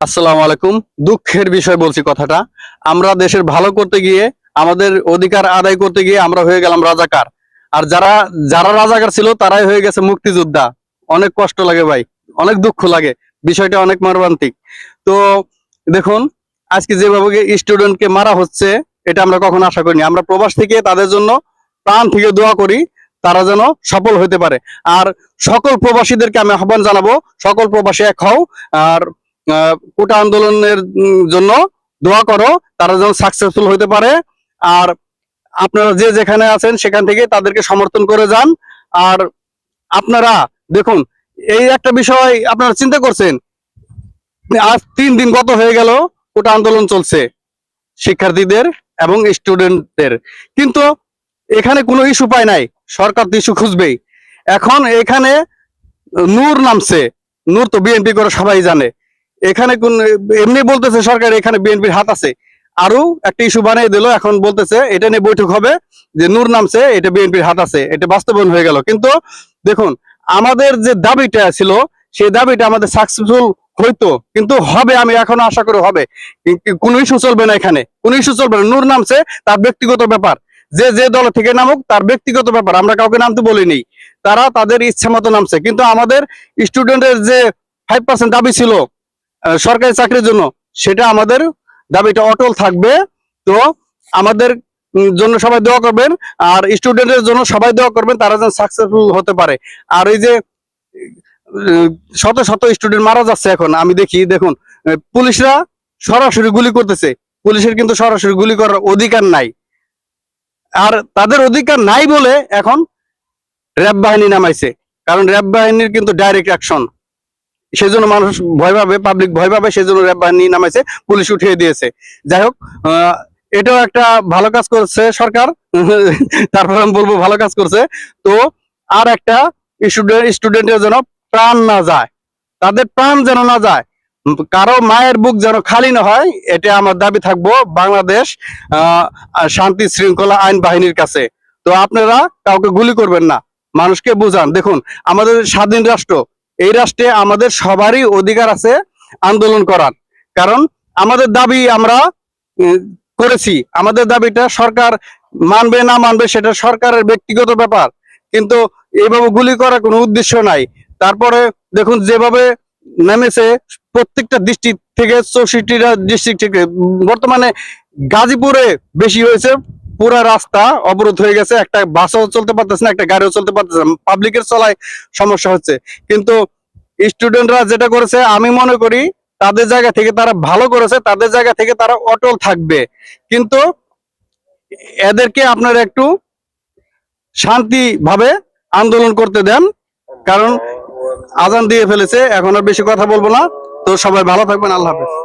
আসসালামু আলাইকুম। দুঃখের বিষয় বলছি কথাটা, আমরা দেশের ভালো করতে গিয়ে, আমাদের অধিকার আদায় করতে গিয়ে আমরা হয়ে গেলাম রাজাকার। আর যারা যারা রাজাকার ছিল তারাই হয়ে গেছে মুক্তিযোদ্ধা। অনেক কষ্ট লাগে ভাই, অনেক দুঃখ লাগে, বিষয়টা অনেক মর্মান্তিক। তো দেখুন, আজকে যেভাবে স্টুডেন্টকে মারা হচ্ছে, এটা আমরা কখনো আশা করিনি। আমরা প্রবাস থেকে তাদের জন্য প্রাণ থেকে দোয়া করি তারা যেন সফল হতে পারে। আর সকল প্রবাসীদেরকে আমি আহ্বান জানাবো, সকল প্রবাসী এক হও। আর কোটা আন্দোলনের জন্য দোয়া করো, তারা যেন সাকসেসফুল হতে পারে। আর আপনারা যে যেখানে আছেন সেখান থেকে তাদেরকে সমর্থন করে যান। আর আপনারা দেখুন, এই একটা বিষয় আপনারা চিন্তা করছেন, আজ 3 দিন গত হয়ে গেল কোটা আন্দোলন চলছে শিক্ষার্থীদের এবং স্টুডেন্টদের, কিন্তু এখানে কোনো ইস্যু পায় নাই। সরকার তো ইস্যু খুঁজবেই। এখন এখানে নূর নামছে, নূর তো বিএনপি করে সবাই জানে। এখানে কোন এমনি বলতেছে সরকার এখানে বিএনপির হাত আছে, আরো একটা ইস্যু বানিয়ে দিল। এখন বলতেছে এটা নিয়ে বৈঠক হবে, যে নূর নামছে এটা বিএনপির হাত আছে, এটা বাস্তবায়ন হয়ে গেল। কিন্তু দেখুন, আমাদের যে দাবিটা ছিল সেই দাবিটা আমাদের সাকসেসফুল হইতো, কিন্তু হবে, আমি এখনো আশা করি হবে। কোনো ইস্যু চলবে না, এখানে কোনো ইস্যু চলবে না। নূর নামছে, তার ব্যক্তিগত ব্যাপার, যে যে দল থেকে নামুক তার ব্যক্তিগত ব্যাপার, আমরা কাউকে নামতে বলিনি। তারা তাদের ইচ্ছা মতো নামছে, কিন্তু আমাদের স্টুডেন্টের যে 5% দাবি ছিল সরকারি চাকরির জন্য, সেটা আমাদের দাবিটা অটল থাকবে। তো আমাদের জন্য সবাই দোয়া করবেন, আর স্টুডেন্টের জন্য সবাই দোয়া করবেন, তারা যেন সাকসেসফুল হতে পারে। আর এই যে শত শত স্টুডেন্ট মারা যাচ্ছে এখন আমি দেখি, দেখুন পুলিশরা সরাসরি গুলি করতেছে। পুলিশের কিন্তু সরাসরি গুলি করার অধিকার নাই, আর তাদের অধিকার নাই বলে এখন র্যাব বাহিনী নামাইছে। কারণ র্যাব বাহিনীর কিন্তু ডাইরেক্ট অ্যাকশন, সেজন্য মানুষ ভয় পাবে, পাবলিক ভয় পাবে, সেজন্য র্যাব বাহিনী নামাইছে, পুলিশ উঠিয়ে দিয়েছে। যাই হোক, এটাও একটা ভালো কাজ করছে সরকার। তারপর আমি বলবো ভালো কাজ করছে। তো আর একটা স্টুডেন্টের যেন প্রাণ না যায়, তাদের প্রাণ যেন না যায়, কারো মায়ের বুক যেন খালি না হয়, এটা আমার দাবি থাকবো বাংলাদেশ শান্তি শৃঙ্খলা আইন বাহিনীর কাছে। তো আপনারা কাউকে গুলি করবেন না, মানুষকে বুঝান। দেখুন, আমাদের স্বাধীন রাষ্ট্র, এই রাষ্ট্রে আমাদের সবারই অধিকার আছে আন্দোলন করার। কারণ আমাদের দাবি আমরা করেছি, আমাদের দাবিটা সরকার মানবে না মানবে সেটা সরকারের ব্যক্তিগত ব্যাপার, কিন্তু এইভাবে গুলি করার কোনো উদ্দেশ্য নাই। তারপরে দেখুন যেভাবে নেমেছে প্রত্যেকটা ডিস্ট্রিক্ট থেকে, 64টা ডিস্ট্রিক্ট থেকে। বর্তমানে গাজীপুরে বেশি হয়েছে, পুরা রাস্তা অবরোধ হয়ে গেছে, একটা বাসও চলতে পারতেছে না, একটা গাড়িও চলতে পারতেছে না, পাবলিকের চলায় সমস্যা হচ্ছে। কিন্তু স্টুডেন্টরা যেটা করেছে, আমি মনে করি তাদের জায়গা থেকে তারা ভালো করেছে, তাদের জায়গা থেকে তারা অটল থাকবে। কিন্তু এদেরকে আপনারা একটু শান্তি ভাবে আন্দোলন করতে দেন, কারণ আজান দিয়ে ফেলেছে, এখন আর বেশি কথা বলবো না। তো সবাই ভালো থাকবেন, আল্লাহ হাফেজ।